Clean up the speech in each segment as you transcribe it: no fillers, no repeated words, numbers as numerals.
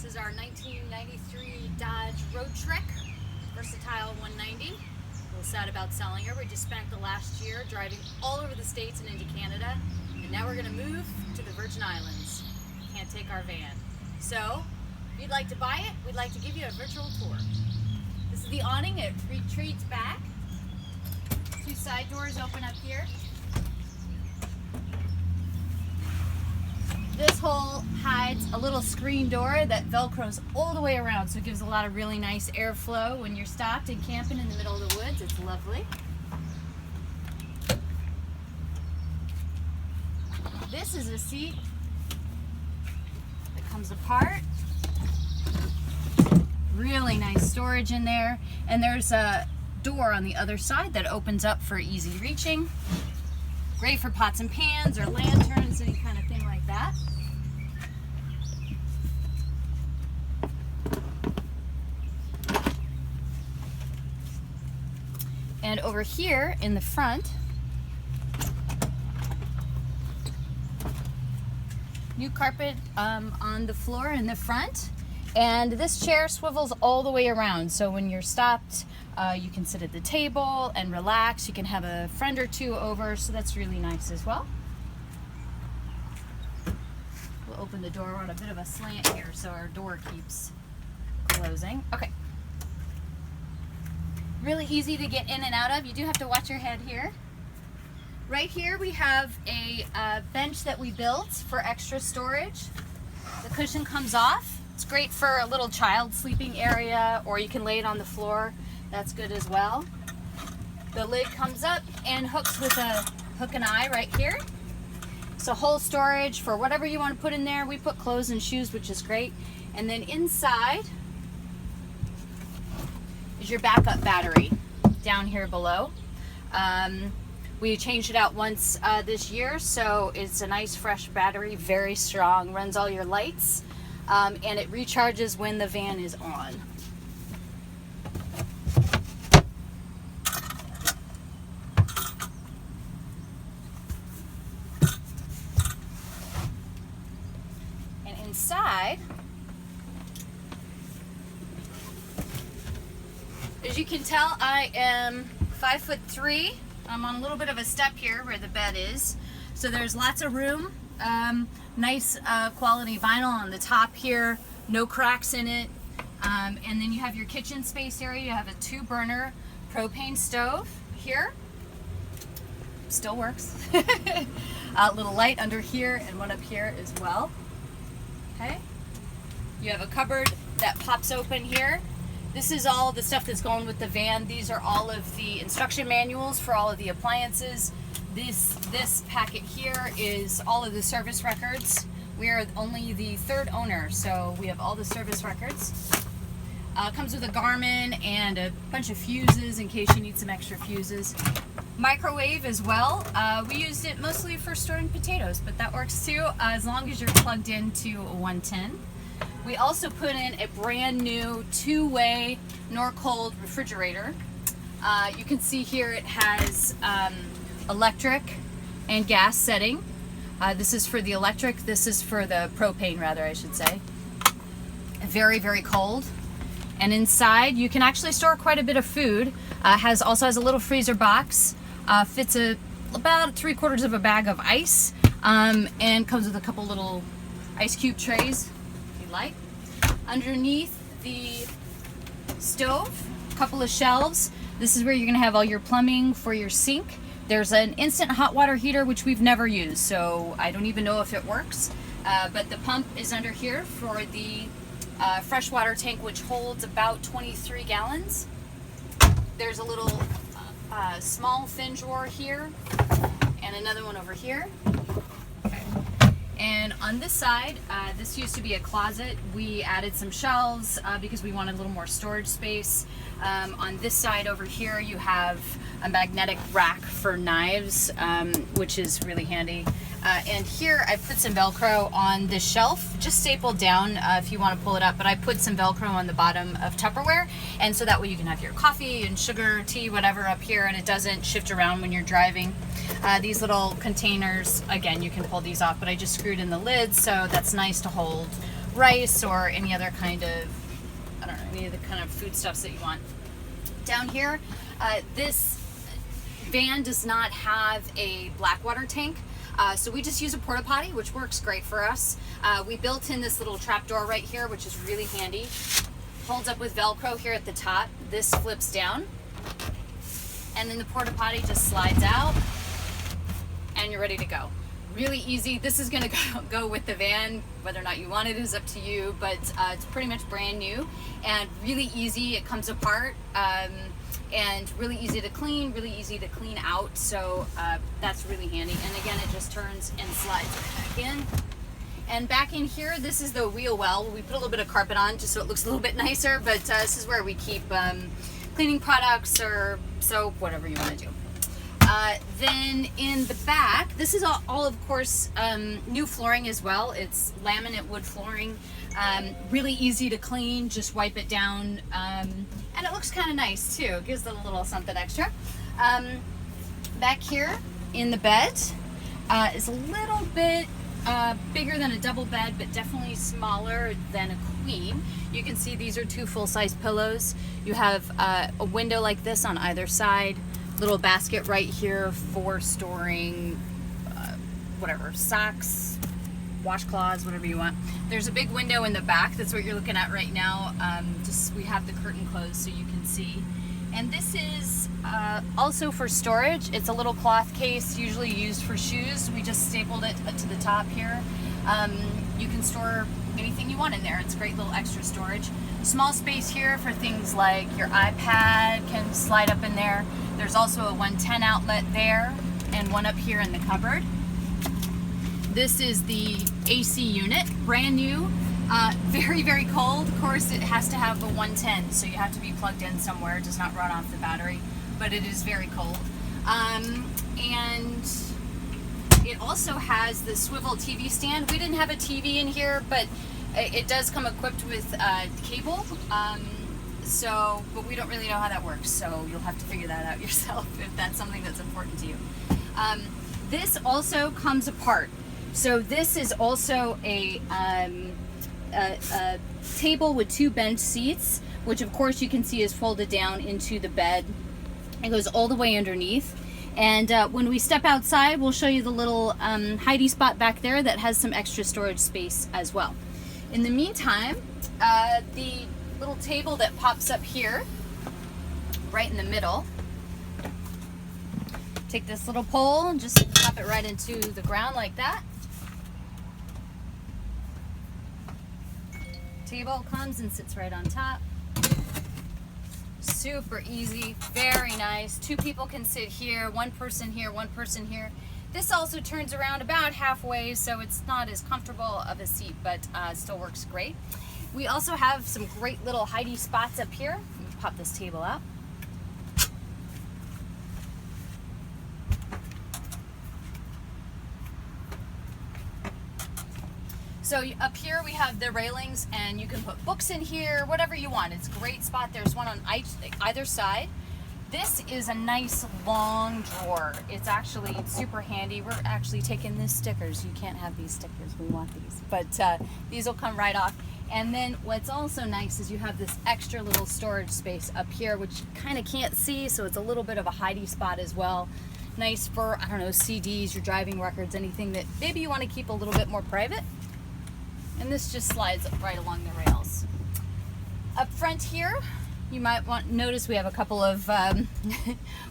is our 1993 Dodge Roadtrek Versatile 190. A little sad about selling her. We just spent the last year driving all over the States and into Canada, and now we're going to move to the Virgin Islands. Can't take our van. So, if you'd like to buy it, we'd like to give you a virtual tour. This is the awning. It retreats back. Two side doors open up here. This hole hides a little screen door that velcros all the way around, so it gives a lot of really nice airflow when you're stopped and camping in the middle of the woods. It's lovely. This is a seat that comes apart. Really nice storage in there, and there's a door on the other side that opens up for easy reaching. Great for pots and pans or lanterns, any kind of thing like that. And over here in the front, new carpet on the floor in the front. And this chair swivels all the way around, so when you're stopped, you can sit at the table and relax. You can have a friend or two over, so that's really nice as well. We'll open the door. We're on a bit of a slant here, so our door keeps closing. Okay. Really easy to get in and out of. You do have to watch your head here. Right here we have a bench that we built for extra storage. The cushion comes off. It's great for a little child sleeping area, or you can lay it on the floor. That's good as well. The lid comes up and hooks with a hook and eye right here. So whole storage for whatever you want to put in there. We put clothes and shoes, which is great. And then inside is your backup battery down here below. We changed it out once this year, so it's a nice fresh battery, very strong, runs all your lights, and it recharges when the van is on. And inside, as you can tell, I am 5'3". I'm on a little bit of a step here where the bed is. So there's lots of room. Nice quality vinyl on the top here. No cracks in it. And then you have your kitchen space area. You have a 2-burner propane stove here. Still works. A little light under here and one up here as well. Okay. You have a cupboard that pops open here. This is all the stuff that's going with the van. These are all of the instruction manuals for all of the appliances. This packet here is all of the service records. We are only the 3rd owner, so we have all the service records. Comes with a Garmin and a bunch of fuses in case you need some extra fuses. Microwave as well. We used it mostly for storing potatoes, but that works too, as long as you're plugged into a 110. We also put in a brand new 2-way Norcold refrigerator. You can see here it has electric and gas setting. This is for the electric, this is for the propane rather, I should say. Very, very cold. And inside you can actually store quite a bit of food. Also has a little freezer box, fits about 3/4 of a bag of ice, and comes with a couple little ice cube trays. Light. Underneath the stove, a couple of shelves. This is where you're going to have all your plumbing for your sink. There's an instant hot water heater, which we've never used, so I don't even know if it works. But the pump is under here for the freshwater tank, which holds about 23 gallons. There's a little small thin drawer here and another one over here. And on this side, this used to be a closet. We added some shelves because we wanted a little more storage space. On this side over here, you have a magnetic rack for knives, which is really handy. And here I put some Velcro on this shelf, just stapled down if you want to pull it up, but I put some Velcro on the bottom of Tupperware, and so that way you can have your coffee and sugar, tea, whatever up here, and it doesn't shift around when you're driving. These little containers, again, you can pull these off, but I just screwed in the lids, so that's nice to hold rice or any other kind of, I don't know, any of the kind of foodstuffs that you want. Down here, this van does not have a black water tank, so we just use a porta potty, which works great for us. We built in this little trap door right here, which is really handy. Holds up with Velcro here at the top. This flips down, and then the porta potty just slides out, and you're ready to go. Really easy. This is going to go with the van. Whether or not you want it is up to you, but it's pretty much brand new and really easy. It comes apart and really easy to clean, really easy to clean out. So that's really handy. And again, it just turns and slides right back in. And back in here, this is the wheel well. We put a little bit of carpet on just so it looks a little bit nicer, but this is where we keep cleaning products or soap, whatever you want to do. Then in the back, this is all of course, new flooring as well. It's laminate wood flooring, really easy to clean, just wipe it down, and it looks kind of nice too. It gives it a little something extra. Back here in the bed is a little bit bigger than a double bed, but definitely smaller than a queen. You can see these are 2 full-size pillows. You have a window like this on either side. Little basket right here for storing whatever, socks, washcloths, whatever you want. There's a big window in the back. That's what you're looking at right now. Just we have the curtain closed so you can see. And this is also for storage. It's a little cloth case, usually used for shoes. We just stapled it to the top here. You can store anything you want in there. It's great little extra storage. Small space here for things like your iPad can slide up in there. There's also a 110 outlet there and one up here in the cupboard. This is the AC unit, brand new, very, very cold. Of course, it has to have a 110, so you have to be plugged in somewhere. It does not run off the battery, but it is very cold. And it also has the swivel TV stand. We didn't have a TV in here, but it does come equipped with cable. But we don't really know how that works, so you'll have to figure that out yourself if that's something that's important to you. This also comes apart. So this is also a table with 2 bench seats, which of course you can see is folded down into the bed. It goes all the way underneath. And when we step outside, we'll show you the little hidey spot back there that has some extra storage space as well. In the meantime, the little table that pops up here, right in the middle, take this little pole and just pop it right into the ground like that. Table comes and sits right on top. Super easy, very nice. 2 people can sit here, 1 person here, 1 person here. This also turns around about halfway, so it's not as comfortable of a seat, but it still works great. We also have some great little hidey spots up here. Let me pop this table out. So up here we have the railings, and you can put books in here, whatever you want. It's a great spot. There's one on either side. This is a nice long drawer. It's actually super handy. We're actually taking the stickers. You can't have these stickers. We want these. But these will come right off. And then what's also nice is you have this extra little storage space up here, which you kind of can't see, so it's a little bit of a hidey spot as well. Nice for, I don't know, CDs, your driving records, anything that maybe you want to keep a little bit more private. And this just slides right along the rails. Up front here, you might notice we have a couple of,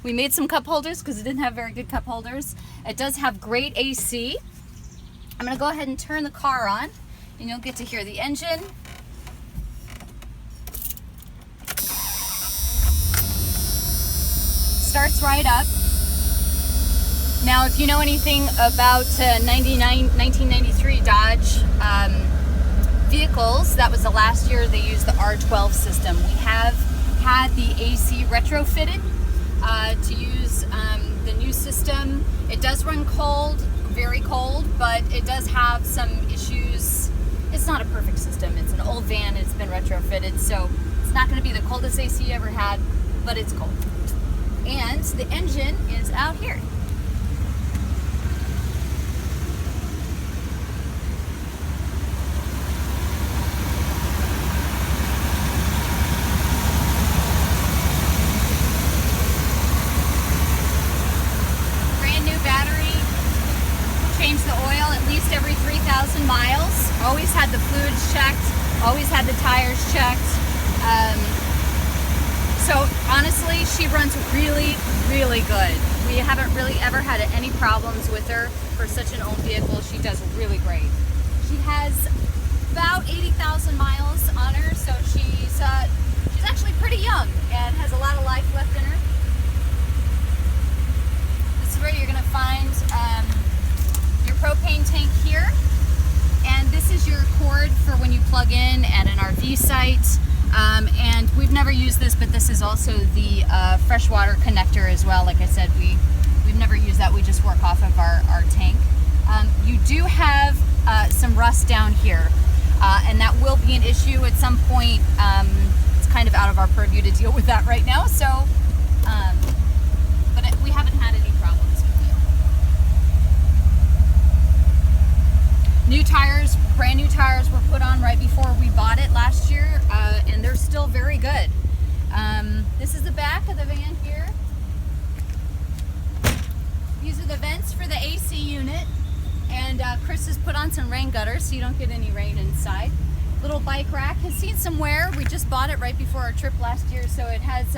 we made some cup holders because it didn't have very good cup holders. It does have great AC. I'm going to go ahead and turn the car on, and you'll get to hear the engine. Starts right up. Now, if you know anything about 1993 Dodge vehicles, that was the last year they used the R12 system. We have had the AC retrofitted to use the new system. It does run cold, very cold, but it does have some issues. It's not a perfect system. It's an old van. It's been retrofitted, so it's not going to be the coldest AC you ever had, but it's cold. And the engine is out here. the fluids checked, always had the tires checked. So honestly, she runs really, really good. We haven't really ever had any problems with her. For such an old vehicle, she does really great. She has about 80,000 miles on her, so she's actually pretty young and has a lot of life left in her. This is where you're going to find your propane tank here, and this is your cord for when you plug in at an RV site. And we've never used this, but this is also the freshwater connector as well. Like I said, we've never used that. We just work off of our tank. You do have some rust down here, and that will be an issue at some point. It's kind of out of our purview to deal with that right now. So, but we haven't had any problems with it. New tires, brand new tires were put on right before we bought it last year, and they're still very good. This is the back of the van here. These are the vents for the AC unit, and Chris has put on some rain gutters so you don't get any rain inside. Little bike rack has seen some wear. We just bought it right before our trip last year, so it has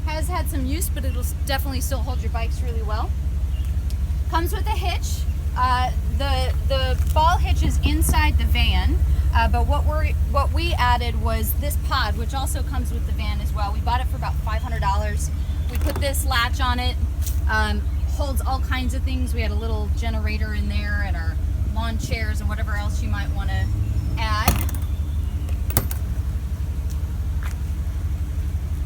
had some use, but it'll definitely still hold your bikes really well. Comes with a hitch. The ball hitch is inside the van, but what we added was this pod, which also comes with the van as well. We bought it for about $500. We put this latch on it. Holds all kinds of things. We had a little generator in there and our lawn chairs and whatever else you might want to add.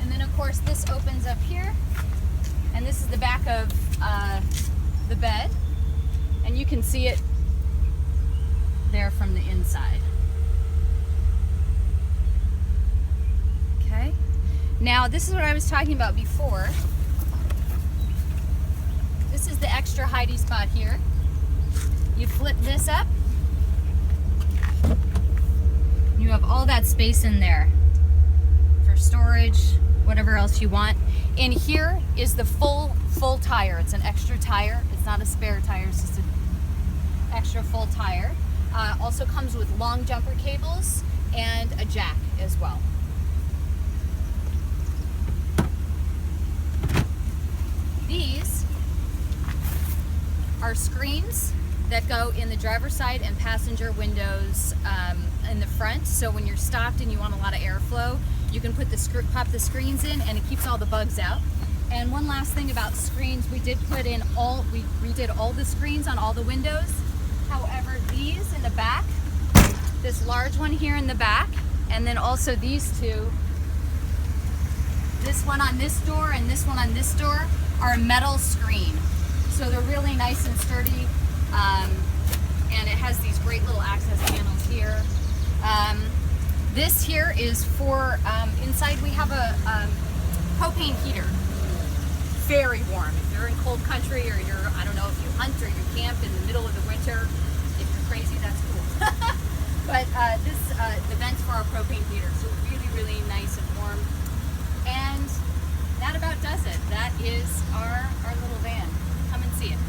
And then of course this opens up here, and this is the back of the bed, and you can see it there from the inside. Okay, now this is what I was talking about before. This is the extra hidey spot here. You flip this up, you have all that space in there for storage, whatever else you want. In here is the full tire. It's an extra tire. It's not a spare tire, it's just an extra full tire. Also comes with long jumper cables and a jack as well. These are screens that go in the driver's side and passenger windows in the front. So when you're stopped and you want a lot of airflow, you can pop the screens in, and it keeps all the bugs out. And one last thing about screens, we redid all the screens on all the windows. However, these in the back, this large one here in the back, and then also these two, this one on this door and this one on this door, are a metal screen. So they're really nice and sturdy, and it has these great little access panels here. This here is for, inside we have a propane heater. Very warm. If you're in cold country, or I don't know, if you hunt or you camp in the middle of the winter, if you're crazy, that's cool. But the vents for our propane heater, so really, really nice and warm. And that about does it. That is our little van. Come and see it.